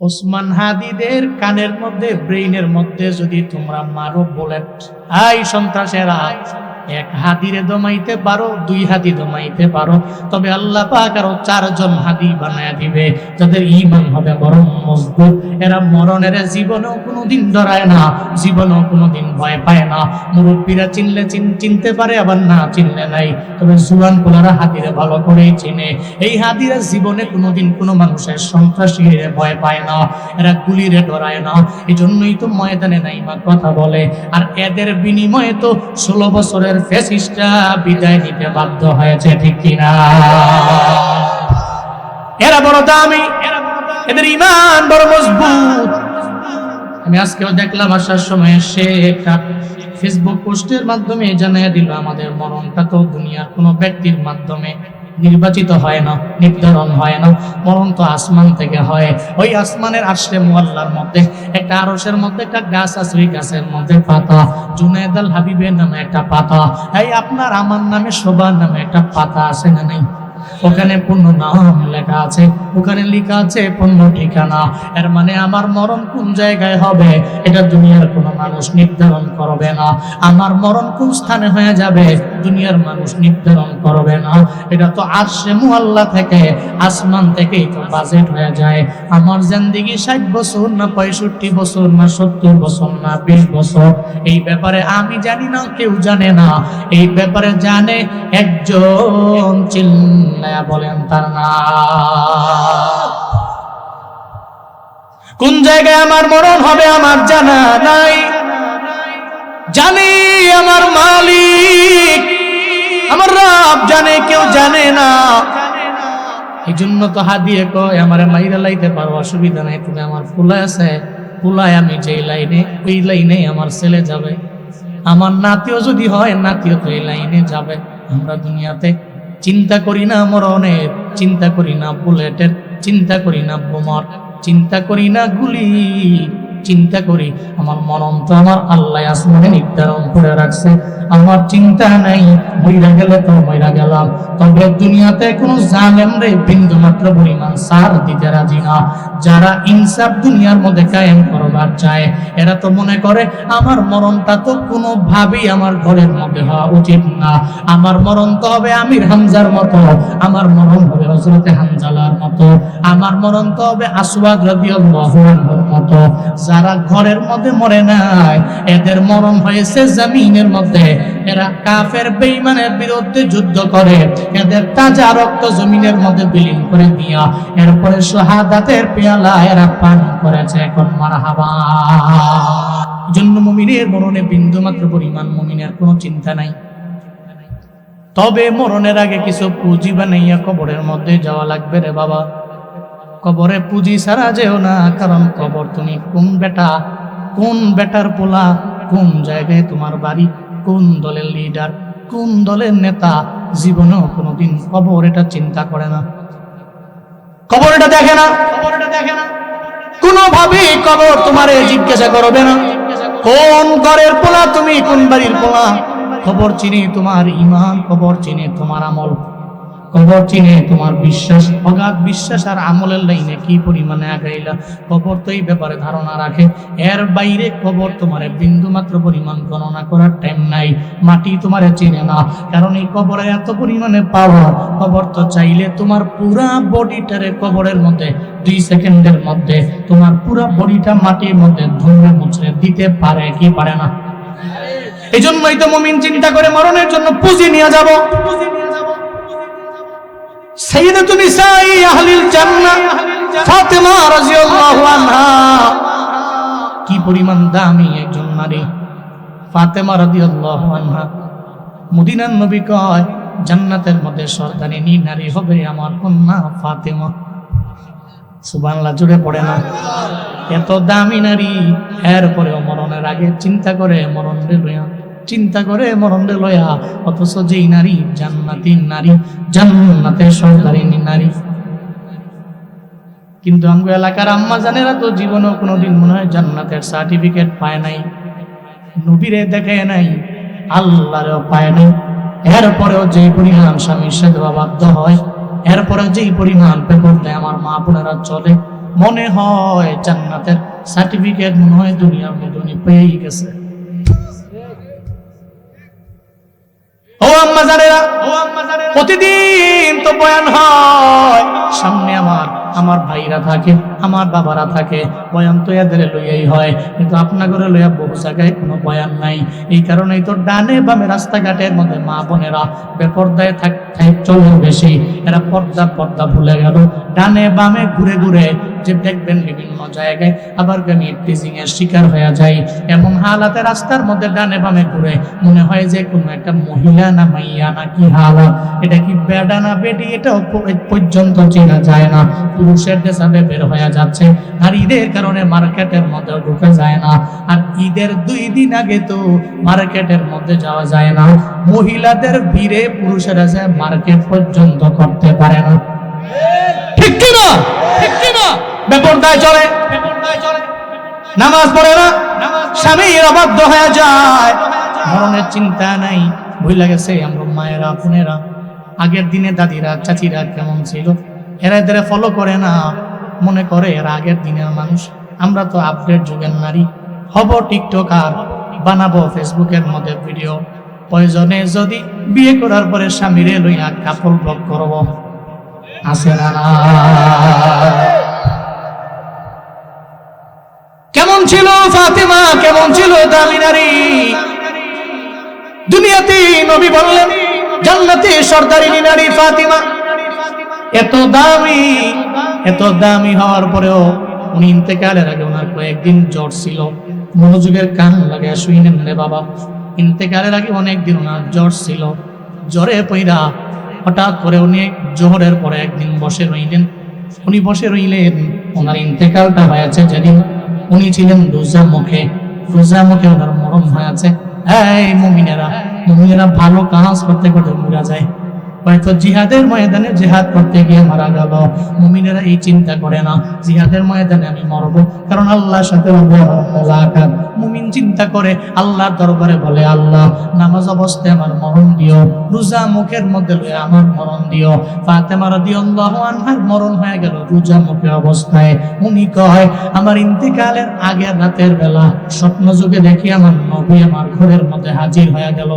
ওসমান হাদিদের কানের মধ্যে, ব্রেইনের মধ্যে যদি তোমরা মারো বুলেট, আই সন্ত্রাসেরা, এক হাদিরে দমাইতে পারো, দুই হাদি দমাইতে পারো, তবে আল্লাহ পাক আরো 4 জন হাদি বানায়া দিবে, যাদের ঈমান হবে বড় মজবুত। এরা মরণের জীবনেও কোনোদিন ডরায় না, জীবনেও কোনোদিন ভয় পায় না। মুরব্বীরা চিনলে চিনতে পারে, আবার না চিনলে নাই, তবে জুয়ান পোলারা হাদিরে ভালো করেই চিনে। এই হাদিরা জীবনে কোনোদিন কোনো মানুষের সন্ত্রাসীরে ভয় পায় না, এরা গুলিরে ডরায় না। এই জন্যই তো ময়দানে নাইমা কথা বলে। আর এদের বিনিময়ে তো 16 বছরের ফ্যাসিস্টরা বিদায় নিতে বাধ্য হয়েছে, ঠিক কিনা? এরা বড় দামি, এদের ঈমান বড় মজবুত। আমি আজকেও দেখলাম আসার সময় সে একটা ফেসবুক পোস্টের মাধ্যমে জানিয়ে দিল, আমাদের মরণটা তো দুনিয়ার কোনো ব্যক্তির মাধ্যমে নির্বাচিত হয় না, নির্ধারণ হয় না, মরণ তো আসমান থেকে হয়। ওই আসমানের আরশে মুআল্লার মধ্যে একটা আরশের মধ্যে একটা গাছ আছে, ওই গাছের মধ্যে পাতা, জুনায়েদ আল হাবিবের নামে একটা পাতা, এই আপনার আমার নামে সবার নামে একটা পাতা আছে না নাই? ওখানে পূর্ণ নাম লেখা আছে, ওখানে লেখা আছে পূর্ণ ঠিকানা। এর মানে আমার মরণ কোন জায়গায় হবে এটা দুনিয়ার কোনো মানুষ নির্ধারণ করবে না। আমার মরণ কোন স্থানে হয়ে যাবে দুনিয়ার মানুষ নির্ধারণ করবে না। এটা তো আরশে মুআল্লা থেকে, আসমান থেকেই তো বাজেট হয়ে যায়। আমার জিন্দেগি 60 বছর না 65 বছর না 70 বছর না 20 বছর, এই ব্যাপারে আমি জানি না, কেউ জানে না। এই ব্যাপারে জানে একজন, চিল্লায়া বলেন তার নাম। কোন জায়গায় আমার মরণ হবে আমার জানা নাই, জানি আমার মালিক, আমার রব জানে, কেউ জানে না। এই জন্য তো হাদিয়ে কয়, আমারে মাইরা লাইতে পারো, অসুবিধা নাই, তুমি আমার ফুলায় আছে, ফুলায় আমি যেই লাইনে, ওই লাইনে আমার ছেলে যাবে, আমার নাতিও যদি হয়, নাতিও তো এই লাইনে যাবে। আমরা দুনিয়াতে চিন্তা করি না মরণের, চিন্তা করি না বুলেটের, চিন্তা করি না বোমার, চিন্তা করি না গুলি, চিন্তা করি আমার মরণ তো আমার আল্লাহ আসমানে নির্ধারণ করে রাখছে। আমার চিন্তা নাই, মইরা গেলে তো মইরা গেলাম। তবে দুনিয়াতে কোনো জালেম রে বিন্দু মাত্র পরিমাণ সার দিতে রাজি না। যারা ইনসাফ দুনিয়ার মধ্যে কায়েম করবার চায়, এরা তো মনে করে আমার মরণটা তো কোনোভাবেই আমার ঘরের মধ্যে হওয়া উচিত না। আমার মরণ তো হবে আমির হামজার মতো, আমার মরণ হবে হযরতে হানজালার মতো, আমার মরণ তো হবে আসওয়াদ রাদিয়াল্লাহু আনহুর মতো। যারা ঘরের মধ্যে মরে নাই, এদের মরণ হয়েছে জমিনের মধ্যে। এরা কাফের বেঈমানের বিরুদ্ধে যুদ্ধ করে, এদের তাজা রক্ত জমিনের মধ্যে বিলীন করে দিয়া এরপরে শাহাদাতের পেয়ালা এরা পান করেছে। এখন মারহাবা। জন্য মুমিনের মরণে বিন্দু মাত্র পরিমাণ মুমিনের কোনো চিন্তা নাই। তবে মরণের আগে কিছু পুঁজি বানাইয়া কবরের মধ্যে যাওয়া লাগবে রে বাবা। কবরে পুঁজি ছাড়া যেও না, কারণ কবর তুমি কোন বেটা, কোন বেটার পোলা, কোন জায়গায় তোমার বাড়ি, কোন দলের লিডার, কোন দলের নেতা, জীবনেও কোনোদিন কবর এটা চিন্তা করে না, কবর এটা দেখে না, কোনোভাবেই কবর তোমারে জিজ্ঞাসা করবে না কোন ঘরের পোলা তুমি, কোন বাড়ির পোলা। কবর চিনে তোমার ঈমান, কবর চিনে তোমার আমল, কবর চিনে তোমার বিশ্বাস, অগাধ বিশ্বাস আর আমলের লাইনে কি পরিমাণে আগাইলা, কবর তো এই ব্যাপারে ধারণা রাখে। এর বাইরে কবর তোমারে বিন্দু মাত্র পরিমাণ গণনা করার টাইম নাই। মাটি তোমারে চিনে না, কারণ এই কবরে এত পরিমাণে পাওয়ার। কবর তো চাইলে তোমার পুরা বডিটারে কবরের মধ্যে 2 সেকেন্ডের মধ্যে তোমার পুরা বডিটা মাটির মধ্যে ধরে মুছড়ে দিতে পারে, কি পারে না? এই জন্যই তো মুমিন চিন্তা করে মরণের জন্য পুঁজি নিয়ে যাব। সাইয়্যিদাতু নিসাই আহলিল জান্নাহ ফাতেমা রাদিয়াল্লাহু আনহা, কি পরিমাণ দামি একজন নারী ফাতেমা রাদিয়াল্লাহু আনহা। মদিনার নবী কয় জান্নাতের মধ্যে সরদারি নারী হবে আমার কন্যা ফাতেমা। সুবহানাল্লাহ, জোরে পড়ে না? এত দামি নারী, এরপরেও মরণের আগে চিন্তা করে মরণ রে লইয়া, চিন্তা করে মরণ রে লইয়া। অথচ যেই নারী জান্নাতি নারী, জান্নাতের সরদারি নারী। কিন্তু আমগো এলাকার আম্মা জানেরা তো জীবনেও কোনোদিন মনে হয় জান্নাতের সার্টিফিকেট পায় নাই, নবীরে দেখে নাই, আল্লাহরেও পায় নাই। এরপরেও যেই পরিমাণ স্বামীর সাথে বাধ্য হয়, এরপরেও যেই পরিমাণ পেপর দেয় আমার মা বোনেরা চলে, মনে হয় জান্নাতের সার্টিফিকেট মনে হয় দুনিয়ার মধ্যে উনি পেয়েই গেছে। ও আম্মা জানেরা, প্রতিদিন তো বয়ান হয়, সামনে আমার ভাইরা থাকে, আমার বাবারা থাকে, বয়ান তো এদের লইয়াই হয়, কিন্তু আপনার ঘরে লইয়া বহু জায়গায় কোনো বয়ান নাই। এই কারণেই তো ডানে বামে রাস্তাঘাটের মধ্যে মা বোনেরা বেপর্দায় চলে বেশি, এরা পর্দা ভুলে গেল। ডানে বামে ঘুরে ঘুরে যে দেখবেন বিভিন্ন জায়গায় আবার গানি টিজিং এর শিকার হয়ে যায়। এমন হালাতে রাস্তার মধ্যে ডানে বামে ঘুরে মনে হয় যে কোনো একটা মহিলা না মাইয়া না কি হালাত, এটা কি বেডা না বেডি এটাও পর্যন্ত চেনা যায় না। পুরুষের দেশে বের হয়ে যাচ্ছে, আর ঈদের কারণে মার্কেটের মধ্যে ঢুকে যায় না। আর ঈদের 2 দিন আগে তো মার্কেটের মধ্যে যাওয়া যায় না, মহিলাদের ভিড়ে পুরুষেরা যে মার্কেট পর্যন্ত করতে পারে না। ঠিক কিনা? ঠিক কিনা? বেপরদায় চলে, নামাজ পড়ে না, স্বামীর অবাধ্য হয়ে যায়, মরণের চিন্তা নাই। ভুলে গেছে আমরা মায়েরা বোনেরা আগের দিনে দাদিরা চাচিরা কেমন ছিল, এরা এদের ফলো করে না, মনে করে এরা আগের দিনের মানুষ। আমরা তো আপডেট যুগের নারী, হব টিকটকার, বানাবো ফেসবুকের মধ্যে ভিডিও, প্রয়োজনে যদি বিয়ে করার পরে স্বামীরে লইয়া কাপড় ব্লগ করব। আছে না? কেমন ছিল ফাতেমা, কেমন ছিল দামি নারী। দুনিয়াতে নবী বললেন জান্নাতে সর্দারিনী নারী ফাতেমা। এত দামি হওয়ার পরেও উনি ইন্তেকালের আগে ওনার কয়েকদিন জ্বর ছিল। মনোযোগের কান লাগায় শুইনেন রে বাবা, ইন্তেকালের আগে অনেকদিন ওনার জ্বর ছিল। জ্বরে পইরা হঠাৎ করে উনি জোহরের পরে একদিন বসে রইলেন। উনি বসে রইলেন, ওনার ইন্তেকালটা হয়েছে যেদিন উনি ছিলেন রোজা মুখে ওনার মরণ হয়েছে। এই মুমিনেরা ভালো কাজ করতে করতে মরা যায়, হয়তো জিহাদের ময়দানে জিহাদ করতে গিয়ে মারা গেল। মুমিনেরা এই চিন্তা করে না জিহাদের ময়দানে আমি মরবো, কারণ আল্লাহর সাথে হবে আমার মুলাকাত। মুমিন চিন্তা করে আল্লাহর দরবারে বলে, আল্লাহ নামাজ অবস্থায় আমার মরণ দিও, রোজা মুখের মধ্যে লয়ে আমার মরণ দিও। ফাতেমা রাদিয়াল্লাহু আনহার মরণ হয়ে গেল রোজা মুখের অবস্থায়। উনি কয় আমার ইন্তেকালের আগের রাতের বেলা স্বপ্ন যুগে দেখি আমার নবী আমার ঘরের মধ্যে হাজির হয়ে গেল।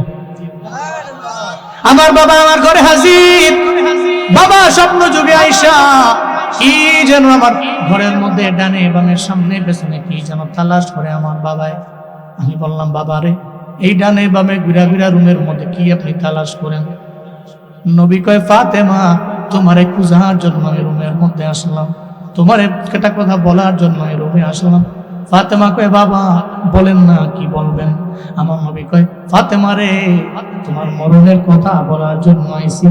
আমার বাবা আমার ঘরে হাজির। বাবা স্বপ্ন যুগে আইসা কি যেন আমার ঘরের মধ্যে ডানে বামের সামনে পেছনে কি যেন তালাশ করে আমার বাবায়। আমি বললাম বাবা রে, এই ডানে বামে ঘুরা ঘুরা রুমের মধ্যে কি আপনি তালাশ করেন? নবী কয় ফাতেমা তোমারে খুঁজার জন্য আমি রুমের মধ্যে আসলাম, তোমার একটা কথা বলার জন্য এই রুমে আসলাম। ফাতেমা কয় বাবা বলেন না, কি বলবেন? আমার নবী কয় ফাতেমা রে, তোমার মরণের কথা বলার জন্য আইছি।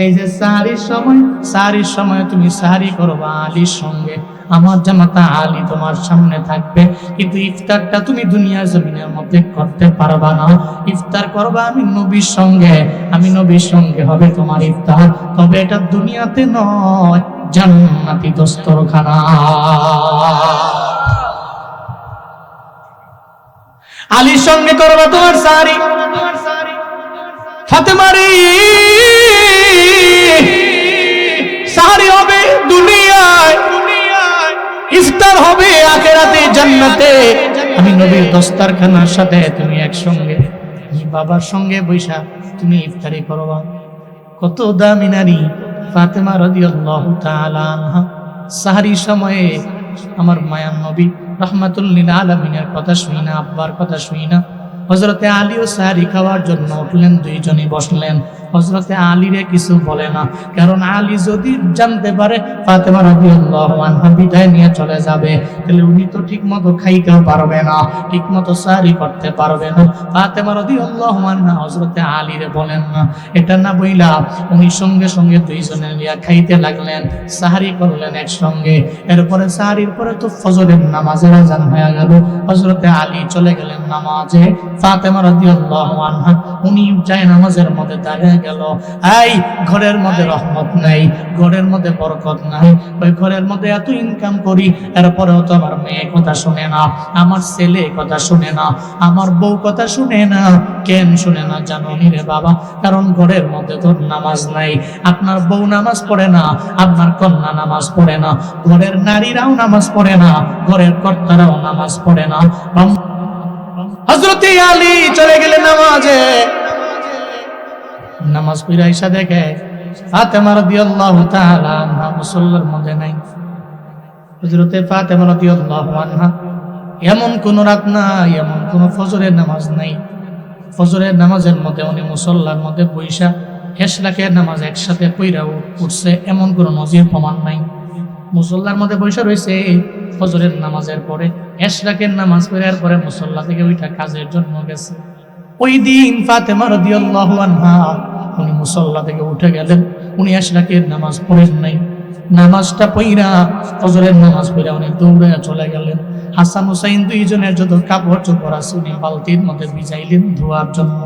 এই যে সাহারির সময় তুমি সাহারি করবা আলীর সঙ্গে, আমার জামাতা আলী তোমার সামনে থাকবে, কিন্তু ইফতারটা তুমি দুনিয়া জমিনের মধ্যে করতে পারবা না। ইফতার করবা আমি নবীর সঙ্গে হবে তোমার ইফতার, তবে এটা দুনিয়াতে নয়, জান্নাতি দস্তরখানা। আলীর সঙ্গে করবা তোমার সাহারি। ফাতেমারি সাহারি হবে দুনিয়ায়, ইফতার হবে আখিরাতে জান্নাতে। আমি নবীর দস্তরখানার সাথে তুমি একসঙ্গে, আমি বাবার সঙ্গে বৈশা তুমি ইফতারি করবা। কত দামি নারী ফাতেমা রাদিয়াল্লাহু তাআলা আনহা। সাহারির সময়ে আমার মায়ার নবী রাহমাতুল লিল আলামিনের কথা শুই না, আব্বার কথা শুই না, হযরতে আলীও সাহারি খাওয়ার জন্য উঠলেন, দুইজনই বসলেন। হযরতে আলীরে কিছু বলে না, কারণ আলী যদি জানতে পারে ফাতেমা রাদিয়াল্লাহু আনহা বিদায় নিয়ে চলে যাবে, তাহলে উনি তো ঠিকমতো খাইতেও পারবে না, ঠিকমতো সাহারি করতে পারবে না। ফাতেমা রাদিয়াল্লাহু আনহা হযরতে আলীরে বলেন না, এটা না বইলা উনি সঙ্গে সঙ্গে দুইজনে নিয়ে খাইতে লাগলেন, সাহারি করলেন একসঙ্গে। এরপরে সাহারির পরে তো ফজরের নামাজের আযান হয়ে গেল, হযরতে আলী চলে গেলেন নামাজে। ফাতেমা রাদিয়াল্লাহু আনহা উনি যায় নামাজের মধ্যে দাঁড়িয়ে গেল, এই ঘরের মধ্যে রহমত নাই, ঘরের মধ্যে বরকত নাই, ওই ঘরের মধ্যে এত ইনকাম করি, এরপরেও তো আমার মেয়ে কথা শুনে না, আমার ছেলে কথা শুনে না, আমার বউ কথা শুনে না। কেন শুনে না জানো নি রে বাবা? কারণ ঘরের মধ্যে তোর নামাজ নাই। আপনার বউ নামাজ পড়ে না, আপনার কন্যা নামাজ পড়ে না, ঘরের নারীরাও নামাজ পড়ে না, ঘরের কর্তারাও নামাজ পড়ে না। হযরত আলী চলে গেলেন নামাজে, নামাজ পড়ে আয়েশা দেখে ফাতেমা রাদিয়াল্লাহু তাআলা আনহা মুসল্লার মধ্যে নাই। হযরত ফাতেমা রাদিয়াল্লাহু আনহা, এমন কোন রাত নাই, এমন কোন ফজরের নামাজ নাই, ফজরের নামাজের মধ্যে উনি মুসল্লার মধ্যে বৈশা এশরাকের নামাজ একসাথে পইরা উঠছে, এমন কোন নজির প্রমাণ নাই। মুসল্লার মধ্যে বৈশা রয়েছে ফজরের নামাজের পরে, এশরাকের নামাজ পড়ার পরে মুসল্লা থেকে ওইটা কাজের জন্য গেছে। ওই দিন ফাতেমা রাদিয়াল্লাহু আনহা উনি মুসল্লা থেকে উঠে গেলেন, উনি এশরাকের নামাজ পড়েন নাই। নামাজটা পইরা ফজরের নামাজ পড়া উনি দৌড়ে চলে গেলেন। হাসান হুসাইন দুইজনের যত কাপড় চোপড় আছে উনি বালতির মধ্যে ভিজাইলেন ধোয়ার জন্য।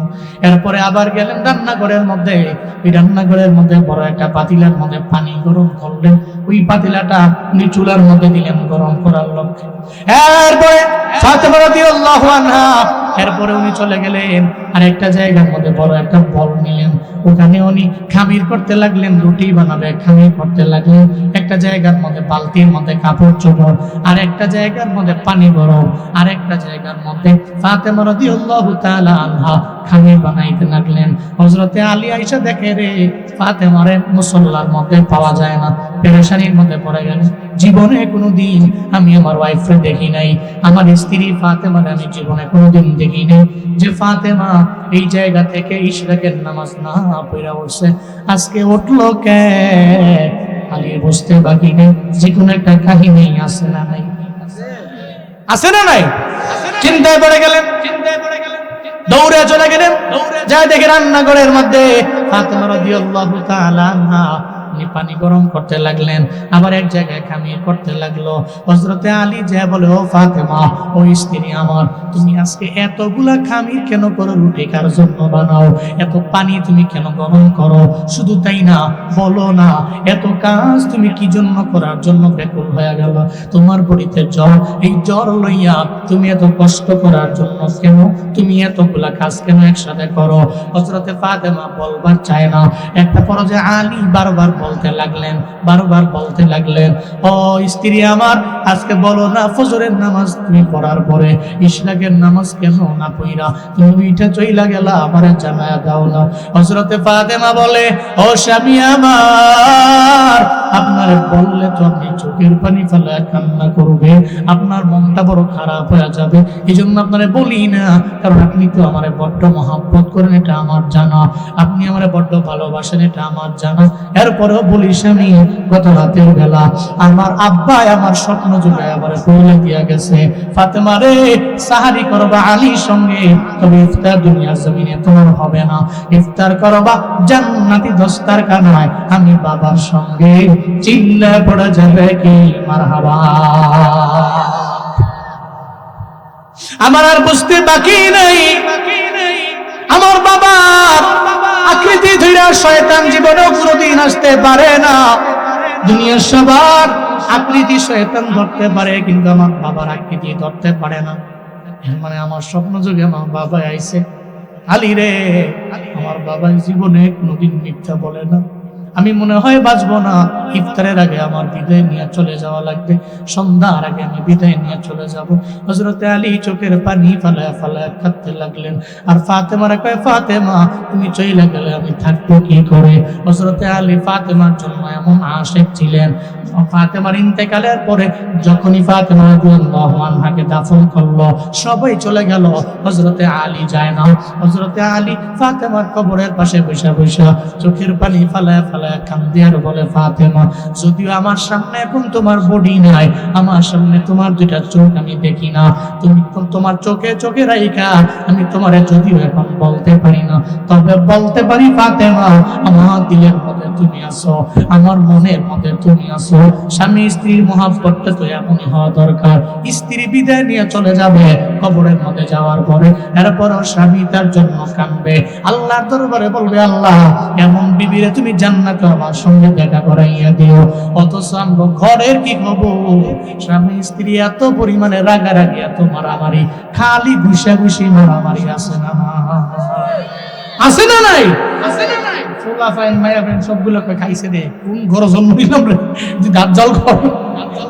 এরপরে আবার গেলেন রান্নাঘরের মধ্যে, ওই রান্নাঘরের মধ্যে বড় একটা পাতিলার মধ্যে পানি গরম করলেন, ওই পাতিলাটা উনি চুলার মধ্যে দিলেন গরম করার লক্ষ্যে। এরপরে ফাতেমা রাদিয়াল্লাহু আনহা এরপরে উনি চলে গেলেন আর একটা জায়গার মধ্যে বড় একটা বল নিলেন, ওখানে উনি খামির করতে লাগলেন, রুটি বানাবে, খামির করতে লাগলেন। একটা জায়গার মধ্যে বালতির মধ্যে কাপড় চোপড়, আর একটা জায়গার মধ্যে পানি গরম, আর একটা জায়গার মধ্যে ফাতেমা রাদিয়াল্লাহু তাআলা আনহা খামির বানাইতে লাগলেন। হযরতে আলী আয়েশা দেখে রে ফাতেমারে মুসল্লার মধ্যে পাওয়া যায় না, পেরেশানির মধ্যে পড়ে গেলেন। জীবনে কোনোদিন আমি আমার ওয়াইফরে দেখি নাই, আমার স্ত্রী ফাতেমারে আমি জীবনে কোনোদিন দেখি নাই যে ফাতেমা এই জায়গা থেকে ইশরাকের নামাজ না পড়া উঠছে। আজকে উঠলো কে? আলী বুঝতে বাকি নেই, যে কোনো একটা কাহিনী আছে না নাই, আছে না নাই? চিন্তায় পড়ে গেলেন, দৌড়ে চলে গেলেন, যা দেখে রান্নাঘরের মধ্যে ফাতেমা রাদিয়াল্লাহু তাআলা আনহা উনি পানি গরম করতে লাগলেন, আবার এক জায়গায় খামির করতে লাগলো। হযরতে আলী যে বলে, ও ফাতেমা, ও স্ত্রী আমার, তুমি আজকে এতগুলা খামির কেন করো? রুটি কার জন্য বানাও? এত পানি তুমি কেন গরম করো? শুধু তাই না, বলো না এত কাজ তুমি কি জন্য করার জন্য ব্যাকুল হয়ে গেল? তোমার বড়িতে জ্বর, এই জ্বর লইয়া তুমি এত কষ্ট করার জন্য কেন? তুমি এতগুলা কাজ কেন একসাথে করো? হযরতে ফাতেমা বলবার চায় না, একটা পর্যায়ে আলী বারবার বলতে লাগলেন, বারবার বলতে লাগলেন, ও স্ত্রী আমার, আজকে বলো না ফজরের নামাজ তুমি পড়ার পরে ইশরাকের নামাজ কেন না পড়া তুমি উইঠা চইলা গেলা, আমারে জানায়া দাও না। হযরতে ফাতেমা বলে, ও স্বামী আমার, আপনারে বললে তো আপনি চোখের পানি ফেলে কান্না করবে, আপনার মনটা বড় খারাপ হয়ে যাবে, এই জন্য আপনারে বলি না, কারণ আপনি তো আমারে বড্ড মহব্বত করেন, এটা আমার জানা, আপনি আমারে বড্ড ভালোবাসেন, এটা আমার জানা। এরপরেও বলিস আমি গত রাতের বেলা আমার আব্বা আমার স্বপ্ন যুগে আবার বলে দিয়া গেছে, ফাতেমা রে সাহারি করবা আলীর সঙ্গে, তবে ইফতার দুনিয়ার জমিনে তোমার হবে না, ইফতার করবা জান্নাতি দস্তারখানায় আমি বাবার সঙ্গে। চিল্লা পড়া যাবে কি মারহাবা। আমার আর বুঝতে বাকি নেই, আমার বাবার আকৃতি ধইরা শয়তান জীবনেও কোনোদিন আসতে পারে না। দুনিয়ার সবার আকৃতি শয়তান ধরতে পারে, কিন্তু আমার বাবার আকৃতি ধরতে পারে না। মানে আমার স্বপ্ন যুগে আমার বাবা আইছে, আলী রে, আমার বাবা জীবনে কোনোদিন মিথ্যা বলে না, আমি মনে হয় বাঁচবো না, ইফতারের আগে আমার বিদায় নিয়ে চলে যাওয়া লাগবে, সন্ধ্যার আগে আমি বিদায় নিয়ে চলে যাব। হযরতে আলী চোখের পানি ফালায় ফালায় কাঁদতে লাগলেন, আর ফাতেমারে কয়, ফাতেমা তুমি চলে গেলে আমি থাকবো কি করে? হযরতে আলী ফাতেমার জন্য এমন আশিক ছিলেন। ফাতেমার ইন্তেকালের পরে যখনই ফাতেমা রাদিয়াল্লাহু আনহাকে দাফন করলো, সবাই চলে গেল, হযরতে আলী যায় না। হযরতে আলী ফাতেমার কবরের পাশে বসে বসে চোখের পানি ফালায় ফালায় ফালায় কান্দে আর বলে, ফাতেমা, যদিও আমার সামনে এখন তোমার বডি নাই, আমার সামনে তোমার দুইটা চোখ আমি দেখি না, তুমি তোমার চোখে চোখে রাইখা আমি তোমারে যদিও এখন বলতে পারি না, তবে বলতে পারি ফাতেমা, আমার দিলের মধ্যে তুমি আছো, আমার মনের মধ্যে তুমি আছো। স্বামী স্ত্রীর মহব্বতটা তো এমনই হওয়া দরকার। স্ত্রী বিদায় নিয়ে চলে যাবে কবরের মধ্যে যাওয়ার পরে, এরপরও স্বামী তার জন্য কাঁদবে, আল্লাহর দরবারে বলবে, আল্লাহ এমন বিবিরে তুমি জান্নাতে আমার সঙ্গে দেখা করাইয়া দিও। অথচ আমরা ঘরের কি খবর, স্বামী স্ত্রী এত পরিমাণে রাগারাগি, এত মারামারি, খালি ঘুষা ঘুষি মারামারি আছে না, আছে না নাই? আছে না নাই? ফুলা ফাইন মায়া ফাইন সবগুলোকে খাইছে রে, কোন ঘর জন্ম নিলাম রে, যে দাজ্জাল ঘর,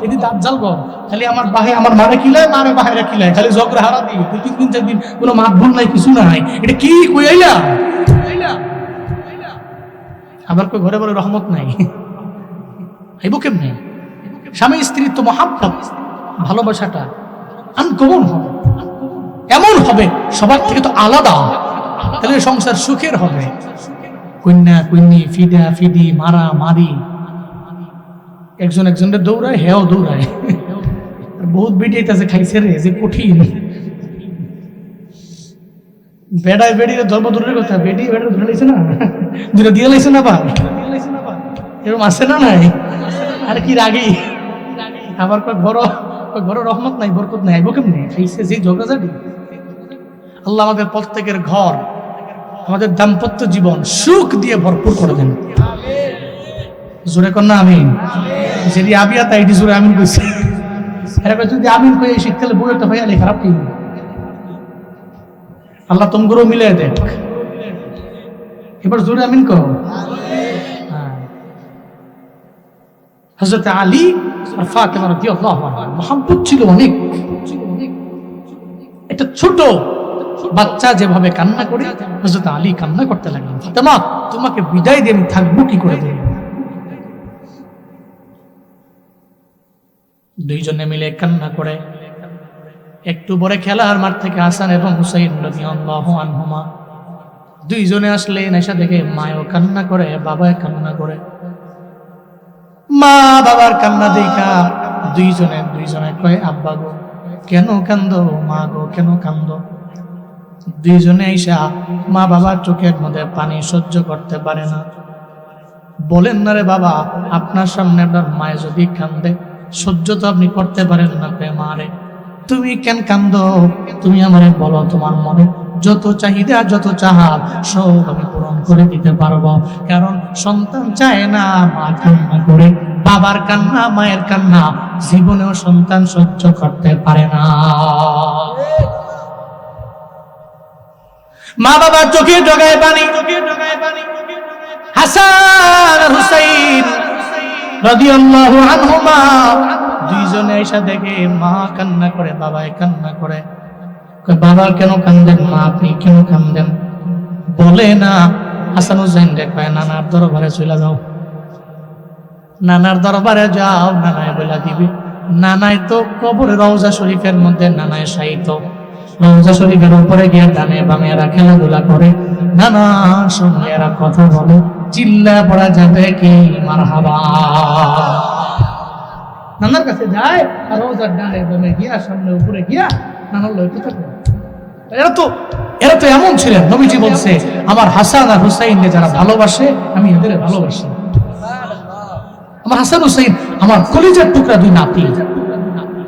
এটি দাজ্জাল ঘর। খালি আমার বাহে আমার মারে খিলায়, মারে বাহেরা খিলায়, খালি ঝগড়া হারা দিই, 2-3 দিন কোনো মাত ভুল নাই, কিছু নাই। এটা কি কইলা? আবার কই ঘরে বলে রহমত নাই, আইব কেমনে? স্বামী স্ত্রীর তো মহাব্বত, ভালোবাসাটা আনকমন হবে, এমন হবে সবার থেকে তো আলাদা, তাহলে সংসার সুখের হবে। কন্যা কন্যি, ফিডা ফিডি, মারা মারি, একজন একজনের দৌড়ায়, হেও দৌড়ায়, বহুত বেডিয়ে কাছে খাইছে রে, যে কঠিন। বেড়ায় বেড়িয়ে ধর্ম দূরের কথা, বেডি বেড়া ধরে লাইছে না, দুটো দিয়ে লাইছে না, বা এরকম আছে না নাই? আর কি রাগি, আবার ঘর রহমত নাই, বরকত নাই, আইব কেমনে? খাইছে যে ঝগড়াঝাটি। আল্লাহ আমাদের প্রত্যেকের ঘর, আমাদের দাম্পত্য জীবন সুখ দিয়ে ভরপুর করে দেন। জোরে কন্যা আমিন। যদি আবিয়া তাই জোরে আমিন কইছে, এরকম যদি আমিন কই শীতকালে বইয়ে তো ভাইয়া খারাপ কি, আল্লাহ তোমগুলো মিলে দেখ। এবার জোরে আমিন কও। হযরত আলী আর ফাতেমা রাদিয়াল্লাহু আনহা মহব্বত ছিল অনেক। এটা ছোট বাচ্চা যেভাবে কান্না করে, হযরত আলী কান্না করতে লাগলেন, ফাতেমা তোমাকে বিদায় দিয়ে আমি থাকবো কি করে দেব? দুইজনে মিলে কান্না করে। একটু পরে খেলার মাঠ থেকে হাসান এবং হুসাইন রাদিয়াল্লাহু আনহুমা দুইজনে আসলেন, এসে দেখে মায়ও কান্না করে, বাবাও কান্না করে। মা বাবার কান্না দেখা দুইজনে কয়, আব্বা গো কেন কান্দো, মা গো কেন কান্দো? দুইজনে আইসা মা বাবার চোখের মধ্যে পানি সহ্য করতে পারে না, বলেন না রে বাবা, আপনার সামনে আপনার মায়ে যদি কান্দে সহ্য তো আপনি করতে পারেন না, মারে তুমি কেন কান্দো? তুমি আমারে বলো, তোমার মনে যত চাহিদা যত চাহাত সব আমি পূরণ করে দিতে পারবো। কারণ সন্তান চায় না মা কান্না করে, বাবার কান্না মায়ের কান্না জীবনেও সন্তান সহ্য করতে পারে না। মা বাবার চোখে জগায় পানি। হাসান আর হুসাইন রাদিয়াল্লাহু আনহুমা দুইজনে এসে দেখে মা কান্না করে, বাবাই কান্না করে। বাবা কেন কান্দেন, মা আপনি কেন কান্দেন? বলে না। হাসান হুসাইন কয়, নানার দরবারে চলে যাও, নানার দরবারে যাও, নানায় বলে দিবি। নানায় তো কবরে রওজা শরীফের মধ্যে নানায় শায়িত, রওজা শরীফের উপরে গিয়ে ডানে বামে এরা খেলাধুলা করে, নানার সঙ্গে এরা কথা বলে, চিল্লা পড়া যাবে কি মারহাবা। নানার কাছে যায় আর রওজার ডানে বামে গিয়া সামনে উপরে গিয়া নানার লয় কথা বলে। এরা তো এমন ছিলেন, নবীজি বলছে, আমার হাসান আর হুসাইনকে যারা ভালোবাসে আমি এদের ভালোবাসি। আমার হাসান হুসাইন আমার কলিজার টুকরা দুই নাতি।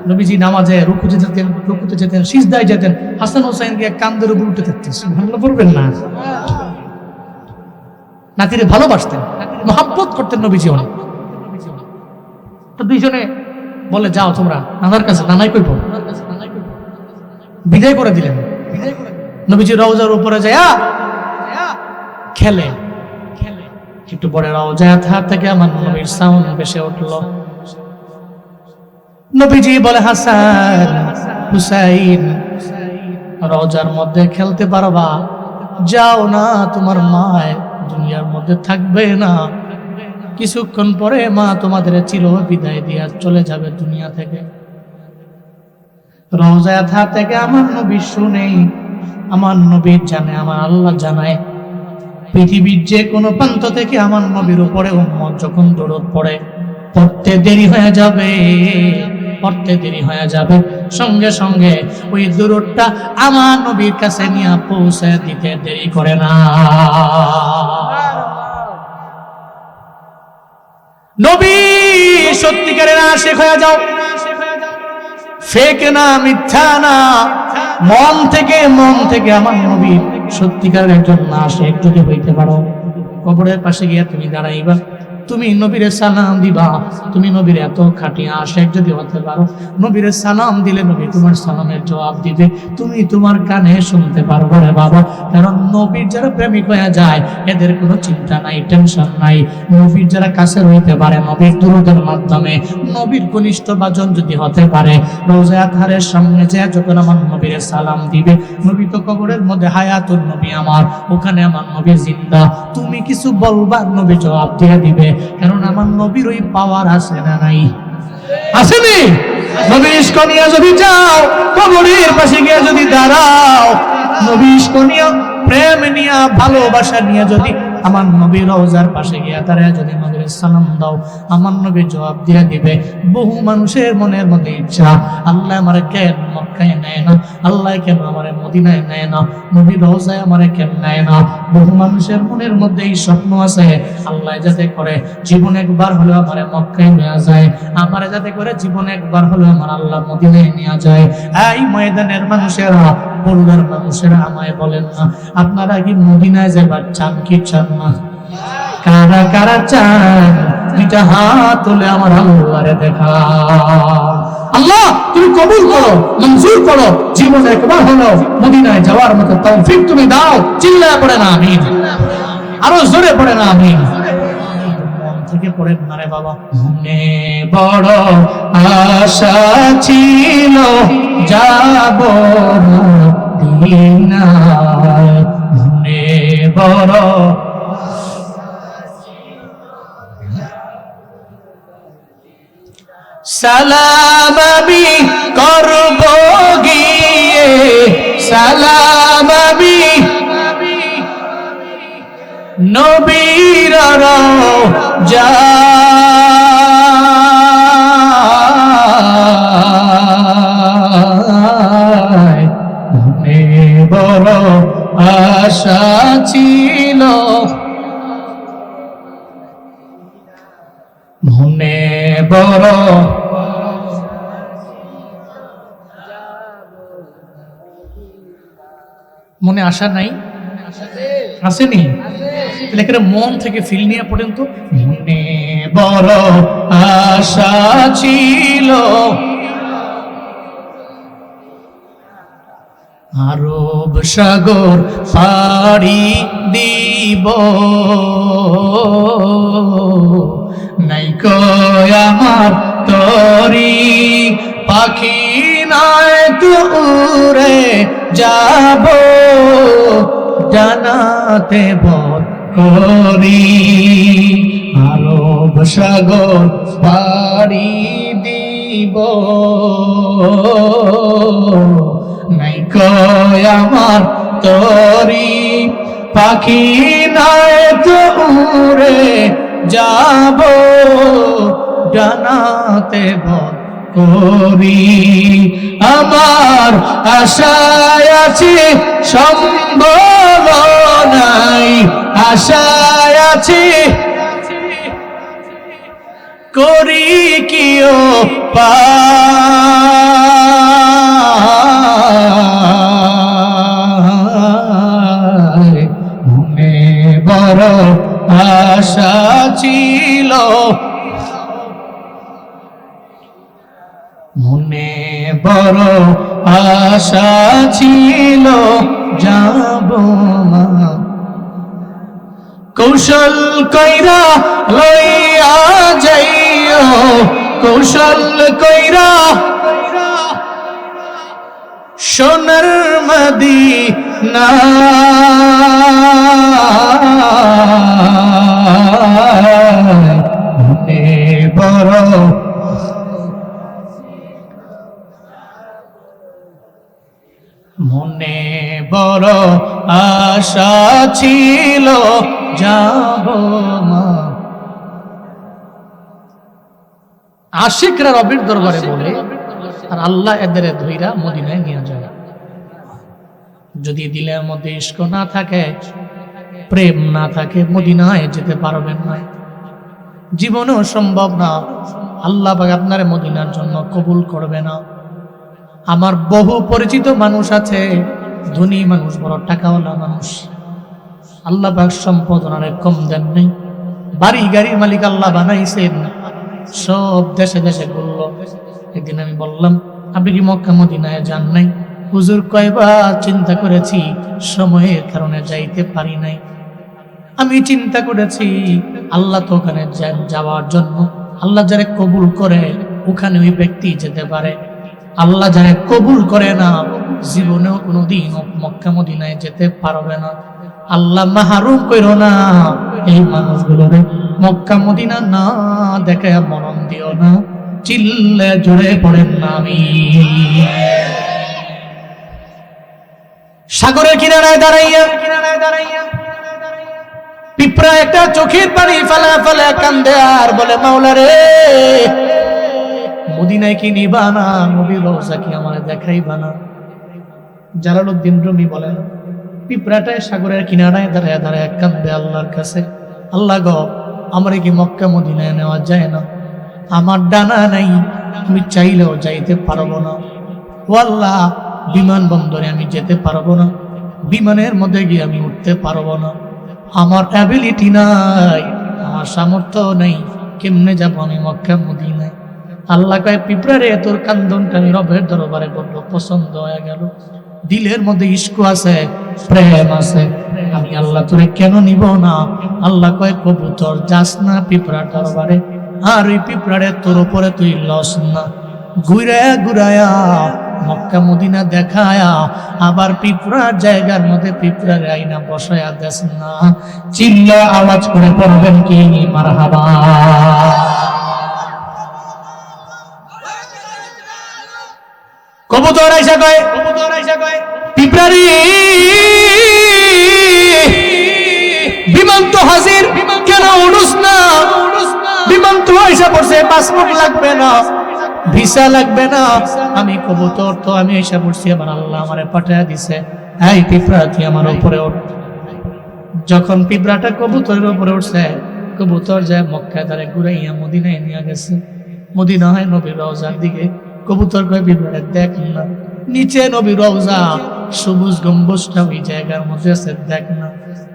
নবীজি নামাজে রুকুতে যেতেন, সিজদায় যেতেন, হাসান হুসাইনকে কান্দের উপর উঠে থাকতেন, সুবহানাল্লাহ পড়বেন না? নাতিরে ভালোবাসতেন, মহব্বত করতেন নবীজি অনেক। তো দুইজনে বলে, যাও তোমরা নানার কাছে, নানাই কইব। বিদায় করে দিলেন। নবীজি রওজার উপরে যায় খেলে। একটু পরে রওজার ধার থেকে আমার নবীর সাউন্ড ভেসে উঠল। নবীজি বলে, হাসান হুসাইন রওজার মধ্যে খেলতে পারবা? যাও না, তোমার মা দুনিয়ার মধ্যে থাকবে না, কিছুক্ষণ পরে মা তোমাদের চির বিদায় দিয়া চলে যাবে দুনিয়া থেকে। রওজার ধার থেকে আমার নবী শুনে, আমার নবী জানে, আমার আল্লাহ জানায়, পৃথিবীর যে কোনো প্রান্ত থেকে আমার নবীর উপরে উম্মত যখন দরুদ পড়ে, পড়তে দেরি হয়ে যাবে, পড়তে দেরি হয়ে যাবে, সঙ্গে সঙ্গে ওই দরুদটা আমার নবীর কাছে নিয়ে পৌঁছে দিতে দেরি করে না। নবী সত্যিকারের আশিক হয়ে যাও, ফেক না, মিথ্যা না, মন থেকে আমার নবী সত্যিকারের একজন আশিক যদি হইতে পারো, কবরের পাশে গিয়ে তুমি দাঁড়াইবা, তুমি নবীরে সালাম দিবা, তুমি নবীর এত খাঁটি আশিক যদি হতে পারো, নবীরে সালাম দিলে নবী তোমার সালামের জবাব দিবে, তুমি তোমার কানে শুনতে পারবে রে বাবা। কারণ নবীর যারা প্রেমিক হয়ে যায় এদের কোনো চিন্তা নাই, টেনশন নাই। নবীর যারা কাছে রইতে পারে নবীর দুরূদের মাধ্যমে, নবীর ঘনিষ্ঠ বাজন যদি হতে পারে, রোজা আতহারের সামনে যে যখন আমার নবীরে সালাম দিবে, নবী তো কবরের মধ্যে হায়াতুন নবী আমার, ওখানে আমার নবী জিন্দা, তুমি কিছু বলবা নবী জবাব দিয়ে দিবে। কারণ আমার নবীর ওই পাওয়ার আছে না নাই? আসেনি? নবীর ইশক নিয়ে যদি যাও, কবরের পাশে গিয়ে যদি দাঁড়াও, নবীর ইশক নিয়ে, প্রেম নিয়ে, ভালোবাসা নিয়ে যদি আমার নবীর রওজার পাশে গিয়ে দাঁড়ায় যদি নবীর সালাম দাও, আমার নবী জবাব দিয়ে দিবে। বহু মানুষের মনের মধ্যে ইচ্ছা, আল্লাহ আমারে কেন মক্কায় নেয় না, আল্লাহ কেন আমারে মদিনায় নেয় না, নবীর রওজায় আমারে কেন নেয় না। বহু মানুষের মনের মধ্যে এই স্বপ্ন আছে, আল্লাহ যাতে করে জীবন একবার হলেও আমারে মক্কায় নেওয়া যায়, আমারে যাতে করে জীবন একবার হলেও আমার আল্লাহ মদিনায় নেওয়া যায়। এই ময়দানের মানুষেরা, বলুনের মানুষেরা আমায় বলেন না, আপনারা কি মদিনায় যাবার চান কি চান না? কারা কারা চান? দুইটা হাত তুলে আমার আল্লাহরে দেখা। আল্লাহ তুমি কবুল করো, মঞ্জুর করো, জীবনে একবার হলো মদিনায় যাওয়ার মতো তৌফিক তুমি দাও। চিল্লায় পড়ে না আমিন, আরো জোরে পড়ে না আমিন, মন থেকে পড়েন না রে বাবা। মনে বড় আশা ছিল যাব মদিনায়, মনে বড় সালাম আমি করব গিয়ে, সালাম আমি নবীর রওজায়, মনে বড় আশা ছিল, মনে বড় মনে আশা নাই? আসেনি? তাহলে মন থেকে ফিল নিয়ে পড়েন তো। মনে বড় আশা ছিল আরব সাগর পাড়ি দিব, নাই কয় আমার তরি পাখি নাই তো উড়ে যাব জানাতে বর করি, আরব সাগর পাড়ি দিব, নাই কয় আমার তরি পাখি নাই তো উড়ে যাব জানাতে বর করি। আমার আশায় আছে সম্ভব নাই, আশায় আছে করি কিও পায়, মনে বড় আশা ছিল, মনে বড় আশা ছিল যাব মা, কৌশল কইরা লইয়া যাইও, কৌশল কইরা সোনার মদিনা, মনে বড় মনে বড় আশা ছিল যাব মা। আশিকরা রবের দরবারে বলে আর আল্লাহ এদের ধইরা মদিনায় নিয়ে যায়। যদি দিলের মধ্যে ইশক না থাকে, প্রেম না থাকে, মদিনায় যেতে পারবেন না, জীবনেও সম্ভব না। আল্লাহ পাক আপনার মদিনার জন্য কবুল করবে না। আমার বহু পরিচিত মানুষ আছে, ধনী মানুষ, বড় টাকাওয়ালা মানুষ, আল্লাহ পাক সম্পদ ওনারে কম দেন নাই, বাড়ি গাড়ির মালিক আল্লাহ বানাইছেন, সব দেশে দেশে ঘুরল। একদিন আমি বললাম, আপনি কি মক্কা মদিনায় যান নাই? হুজুর, কয়বার চিন্তা করেছি, সময়ের কারণে যাইতে পারি নাই। আমি চিন্তা করেছি, আল্লাহ তো ওখানে যাওয়ার জন্য, আল্লাহ যারা কবুল করে ওখানে ওই ব্যক্তি যেতে পারে। আল্লাহ যারা কবুল করে না, জীবনেও কোনোদিন মক্কা মদিনায় যেতে পারবে না। আল্লাহ মাহরুম কইরো না এই মানুষগুলোরে, মক্কা মদিনা না দেখে মরণ দিও না। চিল্লে জোরে পড়েন না আমিন। সাগরের কিনারায় দাঁড়াইয়া পিঁপড়া একটা চোখের পানি ফেলা ফেলা কান্দে আর বলে, মাওলা রে, মদিনায় কি নিবা না? নবীর রওজা কি আমার দেখাইবা না? জালালউদ্দিন রুমি বলেন, পিঁপড়াটায় সাগরের কিনারায় দাঁড়ায় দাঁড়ায় কান্দে আল্লাহর কাছে, আল্লাহ গো, আমার কি মক্কা মদিনায় নেওয়া যায় না? আমার ডানা নাই, আমি চাইলেও যাইতে পারবো না। ও আল্লাহ, বিমানবন্দরে আমি যেতে পারবো না, বিমানের মধ্যে গিয়ে আমি উঠতে পারবো না, আমার অ্যাবিলিটি নাই, আমার সামর্থ্য নেই, কেমনে যাবো আমি মক্কা মদিনায়? আল্লাহ কয়, পিঁপড়া রে, তোর কান্দনটা আমি রবের দরবারে বড্ড পছন্দ হয়ে গেল, দিলের মধ্যে ইশক আছে, প্রেম আছে, আমি আল্লাহ তোরে কেন নিব না? আল্লাহ কয়, কবুতর, যাস না পিঁপড়ার দরবারে, আর ওই পিঁপড়ারে তোর উপরে তুই লস না, ঘুরায়া ঘুরায়া মক্কা মদিনা দেখায়া আবার পিঁপড়ার জায়গার মধ্যে পিঁপড়ারে আইনা বসায়া দেস না। চিল্লা আওয়াজ করে পড়বেন কি মারহাবা। কবুতর আইসা কয়, পিঁপড়ারি, বিমান তো হাজির, কেন উড়ুস না? বিমান তো আইসা পড়ছে, পাসপোর্ট লাগবে না, ভিসা লাগবে না। আমি কবুতর তো আমি এসে পড়ছি, আমার আল্লাহ আমারে পাঠায়া দিছে, এই পিঁপড়া তুই আমার উপরে ওঠ। যখন পিঁপড়াটা কবুতরের উপরে উঠছে, কবুতর যায় মক্কায় তারে ঘুরাইয়া মদিনায় নিয়ে গেছে। মদিনা হয় নবীর রওজার দিকে। কবুতর কয়, পিঁপড়া দেখ না, নিচে নবীর রওজা, সবুজ গম্বুজটা ওই জায়গার মধ্যে আছে, দেখ না।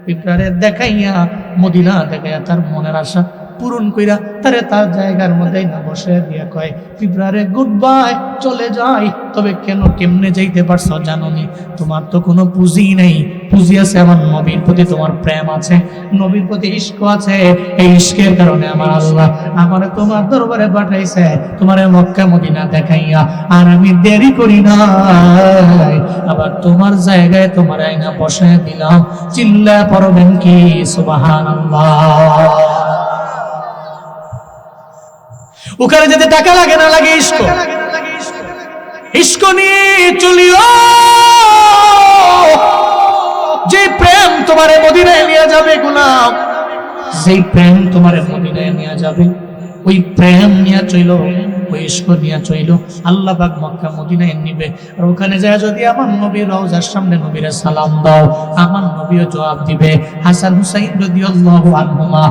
পিঁপড়ারে দেখাইয়া মদিনা দেখাইয়া তার মনের আশা পূরণ কইরা তারে তার জায়গার মধ্যে না বসে দিয়া কয়, পিঁপড়ারে গুড বাই, চলে যাই। তবে কেন, কেমনে যাইতে পারছো জানোনি? তোমার তো কোনো পুঁজি নেই, পুঁজি আছে আমার নবীর প্রতি, তোমার প্রেম আছে, নবীর প্রতি ইশক আছে। এই ইশকের কারণে আমার আল্লাহ আমারে তোমার দরবারে পাঠাইছে, তোমারে মক্কা মদিনা দেখাইয়া, আর আমি দেরি করি নাই, আবার তোমার জায়গায় তোমার আইনা বসে দিলাম। চিল্লা পড়বেন কি সুবহানাল্লাহ। ওখানে যেতে টাকা লাগে না, লাগে ইশক। ইশক নিয়ে চলিও, যে প্রেম তোমারে মদিনায় নিয়ে যাবে গোলাম, যেই প্রেম তোমারে মদিনায় নিয়ে যাবে, ওই প্রেম নিয়ে চইল, ওই ইশক নিয়ে চইল, আল্লাহ পাক মক্কা মদিনায় নিবে। আর ওখানে যায় যদি আমার নবীর রওজার সামনে নবীরে সালাম দাও, আমার নবীও জবাব দিবে। হাসান হুসাইন রাদিয়াল্লাহু আনহুমা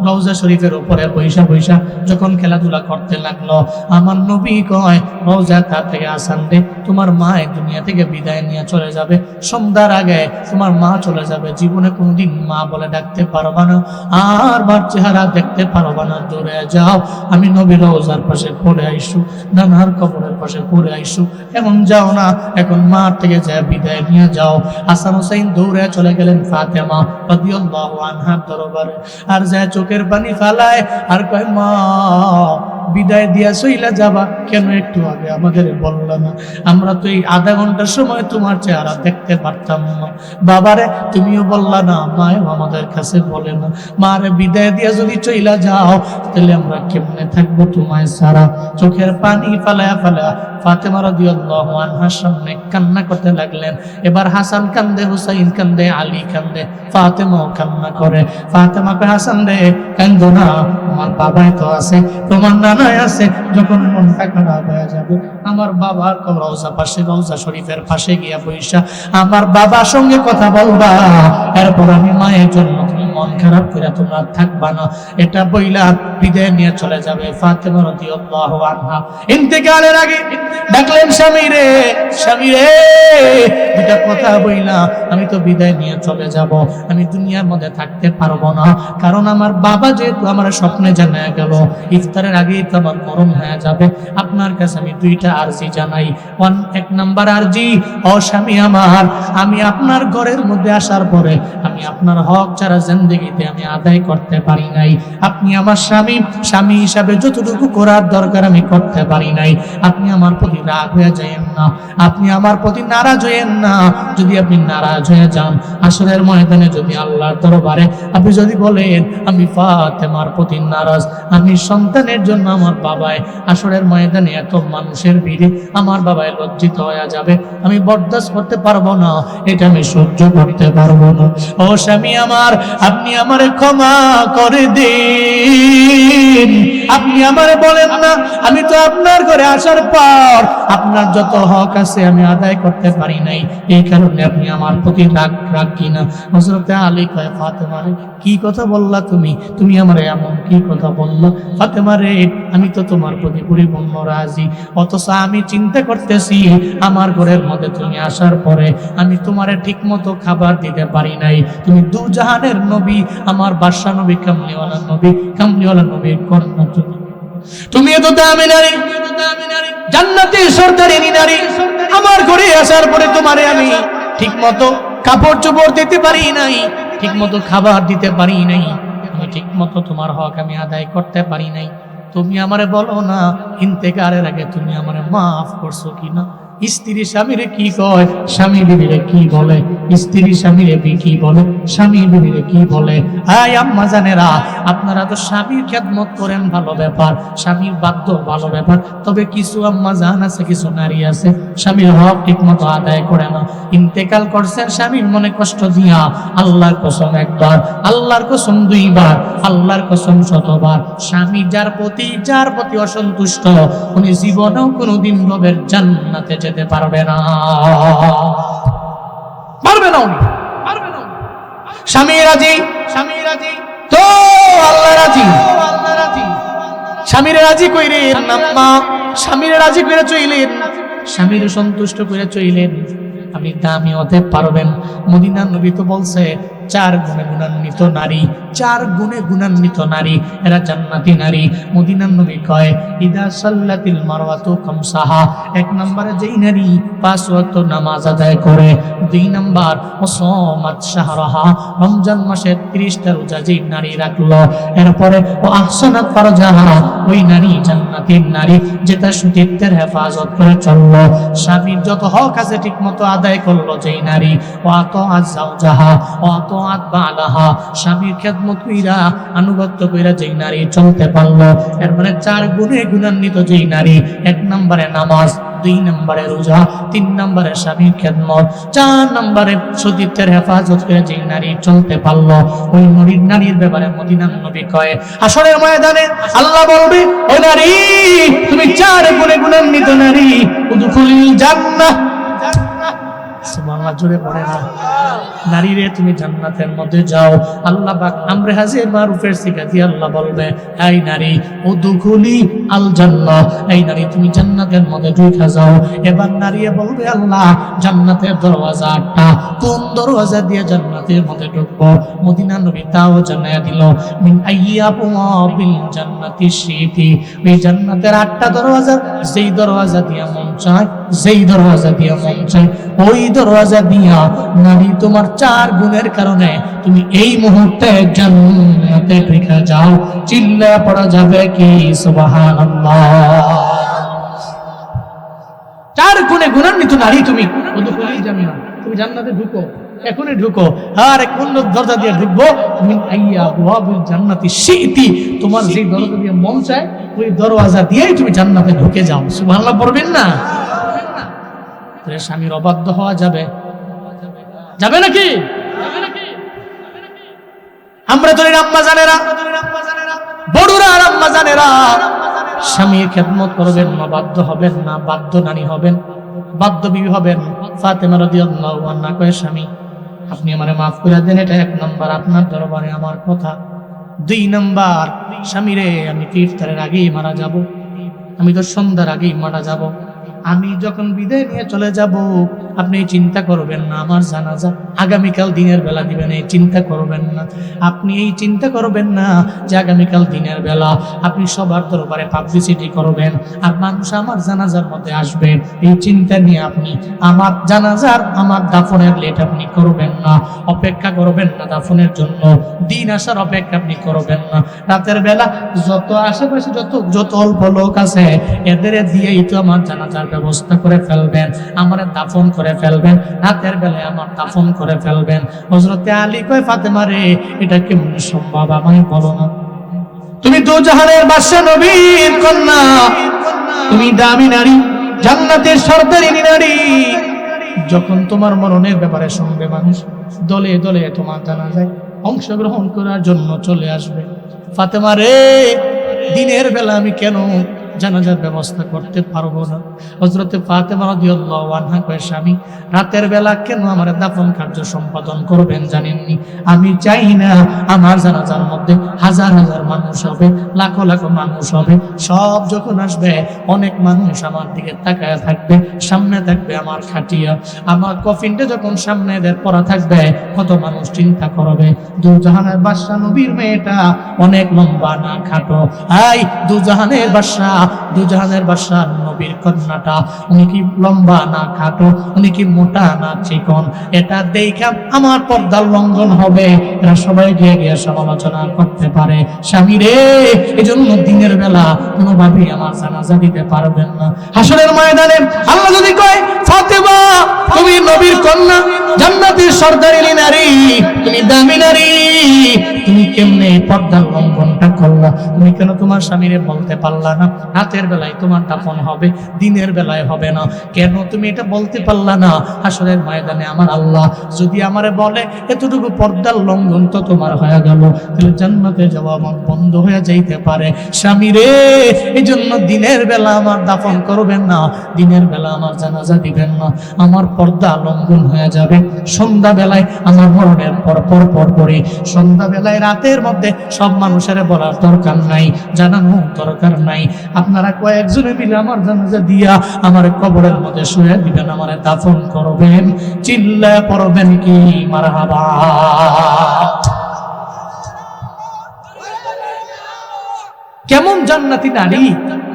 রওজা শরীফের উপরে বৈশা বৈশা যখন খেলাধুলা করতে লাগলো, আমার নবী কয়, রওজা তার থেকে আসান রে, তোমার মা এই দুনিয়া থেকে বিদায় নিয়ে চলে যাবে, সন্ধ্যার আগে তোমার মা চলে যাবে, জীবনে কোনোদিন মা বলে ডাকতে পারবা না, আর মার চেহারা দেখতে পারবা না, দূরে যাও। আমি নবী রওজার পাশে পড়ে আইসু, নানার কবরের পাশে পড়ে আইসু, এমন যাও না, এখন মার থেকে যায় বিদায় নিয়ে যাও। হাসান হুসাইন দৌড়ে চলে গেলেন ফাতেমা রাদিয়াল্লাহু আনহার দরবারে, আর যায় চোখের পানি ফালায় আর কয়, মা বিদায় দিয়া চইলা যাবা, কেন একটু আগে আমাদের বললা না? আমরা তো এই আধা ঘন্টার সময় তোমার চেহারা দেখতে পারতাম না। বাবারে তুমিও বললা না, মাও আমাদের কাছে বলে না। মারে বিদায় দিয়া যদি চইলা যাও, তাহলে আমরা কেমনে থাকবো তোমায় ছাড়া? চোখের পানি ফালায়া ফালায়া ফাতেমা রাদিয়াল্লাহু আনহার সামনে কান্না করতে লাগলেন। এবার হাসান কান্দে, হুসাইন কান্দে, আলী কান্দে, ফাতেমাও কান্না করে। ফাতেমা কয়, হাসান রে কান্দো না, আমার বাবাই তো আছে, তোমার নানাই আছে। যখন মনটা খারাপ হয়ে যাবে, আমার বাবার রওজা পাশে, রওজা শরীফের পাশে গিয়া বইসা আমার বাবার সঙ্গে কথা বলবা। এরপর আমি মায়ের জন্য তুমি মন খারাপ করে তোমরা থাকবা না, এটা বইলা বিদায় নিয়ে চলে যাবে। ফাতেমা রাদিয়াল্লাহু আনহা ইন্তেকালের আগে ডাকলেন, স্বামী রে, স্বামী রে, দুটা কথা বইলা আমি তো বিদায় নিয়ে চলে যাব, আমি দুনিয়ার মধ্যে থাকতে পারবো না। কারণ আমার বাবা যেহেতু আমার স্বপ্নে জানা গেল ইফতারের আগেই তো আমার মরণ হয়ে যাবে। আপনার কাছে আমি দুইটা আরজি জানাই। এক নাম্বার আরজি, ও স্বামী আমার, আমি আপনার ঘরের মধ্যে আসার পরে আমি আপনার হক ছাড়া জিন্দেগিতে আমি আদায় করতে পারি নাই। আপনি আমার স্বামী, স্বামী হিসাবে যতটুকু করার দরকার আমি করতে পারি নাই। আপনি আমার প্রতি রাগ হয়ে যায়েন না, আপনি আমার প্রতি নারাজ হয়েন না। যদি আপনি নারাজ হয়ে যান, আসরের ময়দানে যদি আল্লাহর দরবারে আপনি যদি বলেন আমি ফাতেমার প্রতি নারাজ, আমি সন্তানের জন্য আমার বাবায় আসরের ময়দানে এত মানুষের ভিড়ে আমার বাবায় লজ্জিত হয়ে যাবে, আমি বরদাস্ত করতে পারবো না, এটা আমি সহ্য করতে পারবো না। ও স্বামী আমার, আপনি আমারে ক্ষমা করে দিন। আপনি আমারে বলেন না, আমি তো আপনার ঘরে আসার পর আপনার যত হক আছে আমি আদায় করতে পারি নাই, এই কারণে আপনি আমার প্রতি রাগ কিনা। হযরতে আলী কয়, ফাতেমা রে কি কথা বললা তুমি, তুমি আমারে এমন কি কথা বললা? ফাতেমা রে আমি তো তোমার প্রতি পরিপূর্ণ রাজি, অথচ আমি চিন্তা করতেছি আমার ঘরের মধ্যে তুমি আসার পরে আমি তোমারে ঠিক মতো খাবার দিতে পারি নাই। তুমি দু জাহানের নবী, আমার বাদশা নবী, কামলিওয়ালা নবীর কন্যা, তুমি এত দামি নারী, জান্নাতি সরদারি নারী, আমার ঘরে আসার পরে তোমারে আমি ঠিক মতো কাপড় চোপড় দিতে পারি নাই, ঠিক মতো খাবার দিতে পারি নাই, আমি ঠিক মতো তোমার হক আমি আদায় করতে পারি নাই। তুমি আমারে বলো না ইন্তেকালের আগে তুমি আমারে মাফ করছো কিনা? স্ত্রী স্বামীরে কি কয়, স্বামী বিবিরে কি বলে, স্ত্রী স্বামীরে কি বলে, স্বামী বিবিরে কি বলে? আয় আম্মা জানেরা, আপনারা তো স্বামীর খেদমত করেন, ভালো ব্যাপার, স্বামীর বাধ্য ভালো ব্যাপার। তবে কিছু আম্মা জান আছে, কিছু নারী আছে স্বামীর হক ঠিক মতো আদায় করে না। ইন্তেকাল করছেন স্বামীর মনে কষ্ট দিয়া, আল্লাহর কসম একবার, আল্লাহর কসম দুইবার, আল্লাহর কসম শতবার, স্বামী যার প্রতি অসন্তুষ্ট উনি জীবনেও কোনোদিন রবের জান্নাতে যেতে পারবে না, পারবে না উনি, পারবে না। স্বামী রাজি, স্বামী রাজি তো আল্লাহ রাজি, আল্লাহ রাজি। স্বামীর রাজি কইলেন আম্মা, স্বামীর রাজি করে চইলেন, স্বামীর সন্তুষ্ট করে চইলেন, আপনি দামি হতে পারবেন। মদিনার নবী তো বলছে 4 গুণে গুণান্বিত নারী, 4 গুণে গুণান্বিত নারী, এরা জান্নাতি নারী। মদিনার নবী কয়, ইদা সাল্লাতিল মারওয়াতু খামসাহা, 1 নম্বরে যেই নারী 5 ওয়াক্ত নামাজ আদায় করে, 2 নম্বর ওয়াসামাত শাহরাহা, রমজান মাসে 30টা রোজা যেই নারী রাখলো, এরপরে ও আহসানাত ফারজাহা, ওই নারী জান্নাতের নারী যেটা সতীত্বের হেফাজত করে চললো, স্বামীর যত হক আছে ঠিকমতো আদায় করলো যেই নারী, ও আতাআত যাওজাহা, ও আতাআত বালাহা, স্বামীর খেদমত কইরা আনুগত্য কইরা যেই নারী চলতে পারলো, এর মানে 4 গুণে গুণান্বিত যেই নারী, 1 নম্বরে নামাজ, 2 নম্বরে রোজা, 3 নম্বরে স্বামীর খেদমত, 4 নম্বরে সতীত্বের হেফাজত করে যেই নারী চলতে পারলো, ওই নারীর ব্যাপারে মদিনার নবী কয়, হাসরের ময়দানে আল্লাহ বলবে, ও নারী তুমি 4 গুণে গুণান্বিত নারী, উদখুলিল জান্নাহ। সুবহানাল্লাহ, জোরে পড়ে না। নারী রে তুমি জান্নাতের মধ্যে যাও। আল্লাহ পাক আমরে হাজির মারুফের সিগা দিয়ে আল্লাহ বলবে, এই নারী উদখুলি আল জান্নাহ, এই নারী তুমি জান্নাতের মধ্যে ঢুকে যাও। এবার নারী বলবে, আল্লাহ জান্নাতের দরওয়াজা 8টা, কোন দরওয়াজা দিয়ে জান্নাতের মধ্যে ঢুকবো? মদিনার নবী তাও জানায়া দিল, মিন আইয়াবুল জান্নাতি শিতি, ওই জান্নাতের 8টা দরওয়াজা, যেই দরওয়াজা দিয়ে মন চায়, যেই দরওয়াজা দিয়ে মন চায় ওই দরওয়াজা দিয়া নারী তোমার 4 গুণের কারণে তুমি এই মুহূর্তে জান্নাতে ঢুকে যাও। চিল্লা পড়া যাবে কি সুবহানাল্লাহ। 4 গুণে গুণান্বিত নারী তুমি, তুমি জান্নাতে ঢুকো, এখনই ঢুকো। আর কোন দরজা দিয়ে ঢুকবো? মিন আইয়া আবওয়াবিল জান্নাতি শিইতি, তোমার যে দরজা দিয়ে মন চায় ওই দরওয়াজা দিয়েই তুমি জান্নাতে ঢুকে যাও। সুবহানাল্লাহ পড়বেন না? তাহলে স্বামীর অবাধ্য হওয়া যাবে? যাবে নাকি? আমরা তো আম্মা জানেরা, বড়রা আর আম্মা জানেরা, স্বামীর খেদমত করবেন না, বাধ্য হবেন না, বাধ্য নারী হবেন, বাধ্য বিবি হবেন। ফাতেমা রাদিয়াল্লাহু আনহা কয়, স্বামী আপনি আমারে মাফ করে দেন, এটা 1 নাম্বার আপনার দরবারে আমার কথা। 2 নাম্বার, স্বামীরে আমি তো ইফতারের আগেই মারা যাব, আমি তো সন্ধ্যার আগেই মারা যাব। আমি যখন বিদায় নিয়ে চলে যাব আপনি চিন্তা করবেন না আমার জানাজা আগামীকাল দিনের বেলা দিবেন, এই চিন্তা করবেন না। আপনি এই চিন্তা করবেন না যে আগামীকাল দিনের বেলা আপনি সবার দরবারে পাবলিসিটি করবেন আর মানুষ আমার জানাজার মধ্যে আসবে, এই চিন্তা নিয়ে আপনি আমার জানাজার আমার দাফনের লেট আপনি করবেন না, অপেক্ষা করবেন না দাফনের জন্য, দিন আসার অপেক্ষা আপনি করবেন না। রাতের বেলা যত আশেপাশে যত অল্প লোক আছে এদের দিয়েই তো আমার জানাজার ব্যবস্থা করে ফেলবেন, আমার দাফন করে ফেলবেন, রাতের বেলায় আমার দাফন করে ফেলবেন। হযরতে আলী কয়, ফাতেমা রে এটা কেমন সম্ভব আমায় বলো না, তুমি দু জাহানের বাদশা নবীর কন্যা, তুমি দামি নারী, জান্নাতের সর্দারিনী নারী, যখন তোমার মরণের ব্যাপারে শুনবে মানুষ দলে দলে তোমার জানাজায় অংশগ্রহণ করার জন্য চলে আসবে। ফাতেমা রে দিনের বেলা আমি কেন জানাজার ব্যবস্থা করতে পারবো না? হযরতে ফাতেমা রাদিয়াল্লাহু আনহা কয়, স্বামী রাতের বেলা কেন আমার দাফন কার্য সম্পাদন করবেন জানেননি? আমি চাই না আমার জানাজার মধ্যে হাজার হাজার মানুষ হবে, লাখো লাখো মানুষ হবে, সব যখন আসবে অনেক মানুষ আমার দিকে তাকায় থাকবে, সামনে থাকবে আমার খাটিয়া, আমার কফিনটা যখন সামনে এদের পড়া থাকবে কত মানুষ চিন্তা করবে দুজাহানের বাদশা নবীর মেয়েটা অনেক লম্বা না খাটো, এই দুজাহানের বাদশা নবীর কন্যাটা উনি কি লম্বা না খাটো, উনি কি মোটা না চিকন, এটা দেখে আমার পর্দার লঙ্ঘন হবে, এরা সবাই গিয়ে গিয়ে সমালোচনা করতে পারে। স্বামী রে এজন্য দিনের বেলা কোনোভাবেই আমার জানাজা দিতে পারবেন না। হাসরের ময়দানে আল্লাহ যদি কয়, ফাতেমা তুমি নবীর কন্যা, জান্নাতের সর্দারিনী নারী, তুমি দামি নারী, তুমি কেমনে পর্দার লঙ্ঘনটা করলা? তুমি কেন তোমার স্বামীরে বলতে পারলা না রাতের বেলায় তোমার দাফন হবে, দিনের বেলায় হবে না? কেন তুমি এটা বলতে পারলা না? হাসরের ময়দানে আমার আল্লাহ যদি আমারে বলে এতটুকু পর্দার লঙ্ঘন তো তোমার হয়ে গেল, তাহলে জান্নাতে যাওয়া আমার বন্ধ হয়ে যাইতে পারে। স্বামী রে এই জন্য দিনের বেলা আমার দাফন করবেন না, দিনের বেলা আমার জানাজা দিবেন না, আমার পর্দা লঙ্ঘন হয়ে যাবে। সন্ধ্যা বেলায় আমার মরণের পরপরই সন্ধ্যা বেলায় রাতের মধ্যে সব মানুষের বলার দরকার নাই, জানানো দরকার নাই, আপনারা কয়েকজনে মিলে আমার জানাজা দিয়া আমার কবরের মধ্যে শুয়ে দিবেন, আমার দাফন করবেন, চিল্লায় পড়বেন কি মারহাবা। কেমন জান্নাতি নারী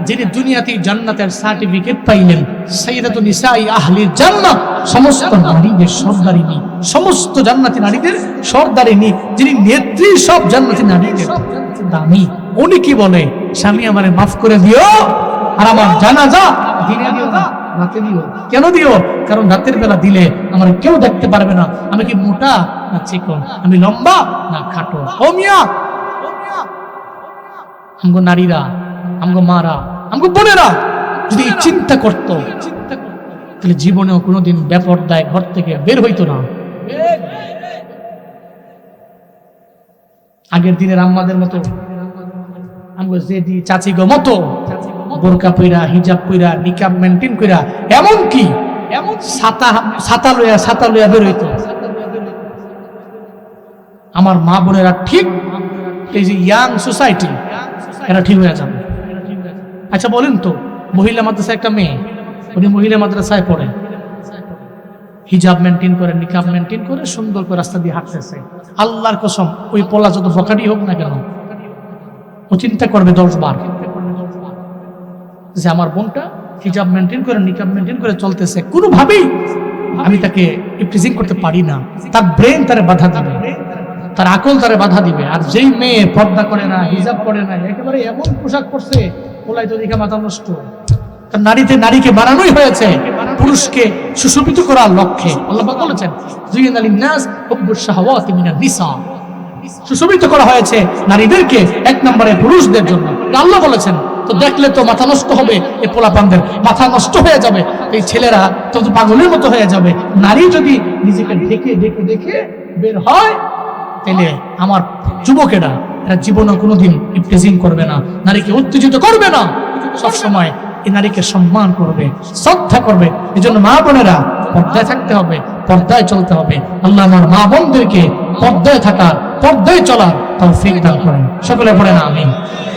যিনি দুনিয়াতে জান্নাতের সার্টিফিকেট পাইলেন, সাইয়্যিদাতুন নিসাই আহলিল জান্নাহ, সমস্ত নারীদের সর্দারিনী, সমস্ত জান্নাতি নারীদের সর্দারিনী, যিনি নেত্রী সব জান্নাতি নারীদের দামি। উনি কি বলে, স্বামী আমারে মাফ করে দিও আর আমার জানাজা দিনে দিও না, রাতে দিও। কেন দিও? কারণ রাতের বেলা দিলে আমার কেউ দেখতে পারবে না আমি কি মোটা না চিকন, আমি লম্বা না খাটো। ও মিয়া, আমগো নারীরা, আমগো মারা, আমগো বোনেরা যদি চিন্তা করত তাহলে জীবনেও কোনোদিন বেপরদায় ঘর থেকে বের হইতো না। আগের দিনের আম্মাদের মতো, আমগো জেদি চাচি গো মতো বোরকা পইরা, হিজাব পইরা, নিকাব মেনটেন কইরা, এমন কি ছাতা লইয়া বের হইতো। আমার মা বোনেরা ঠিক এই যে ইয়াং সোসাইটি এরা ঠিক হয়ে যাবে। আচ্ছা বলেন তো, মহিলা মাদ্রাসায় একটা মেয়ে, উনি মহিলা মাদ্রাসায় পড়ে, হিজাব মেনটেন করে, নিকাব মেনটেন করে, সুন্দর করে রাস্তা দিয়ে হাঁটতেছে, আল্লাহর কসম ওই পোলা যত বকাটি হোক না কেন ও চিন্তা করবে 10 বার যে আমার বোনটা হিজাব মেনটেন করে, নিকাব মেনটেন করে চলতেছে, কোনোভাবেই আমি তাকে ইপটিজিং করতে পারি না, তার ব্রেন তারে বাধা দিবে, তার আকল তারে বাধা দিবে। আর যেই মেয়ে পর্দা করে না, হিজাব করে না, একেবারে এমন পোশাক পরছে, ওলাই তো দেখে মাথা নষ্ট। কারণ নারীকে বানানোই হয়েছে পুরুষকে সুশোভিত করার লক্ষ্যে। আল্লাহ পাক বলেছেন যুয়িনা লিন-নাস হুব্বুশ শাহাওয়াতি মিনান নিসা, সুশোভিত করা হয়েছে নারীদেরকে এক নম্বরে পুরুষদের জন্য। আল্লাহ বলেছেন, তো দেখলে তো মাথা নষ্ট হবে, এই পোলাপানদের মাথা নষ্ট হয়ে যাবে, এই ছেলেরা তো পাগলের মতো হয়ে যাবে। নারী যদি নিজেকে ঢেকে ঢেকে ঢেকে বের হয়, তাহলে আমার যুবকেরা এরা জীবনে কোনোদিন ইপটিজিং করবে না, নারীকে উত্তেজিত করবে না, সবসময় এই নারীকে সম্মান করবে, শ্রদ্ধা করবে। এই জন্য মা বোনেরা পর্দায় থাকতে হবে, পর্দায় চলতে হবে। আল্লাহ আমার মা বোনদেরকে পর্দায় থাকার, পর্দায় চলার তৌফিক দান করেন। সকলে পড়েন আমিন।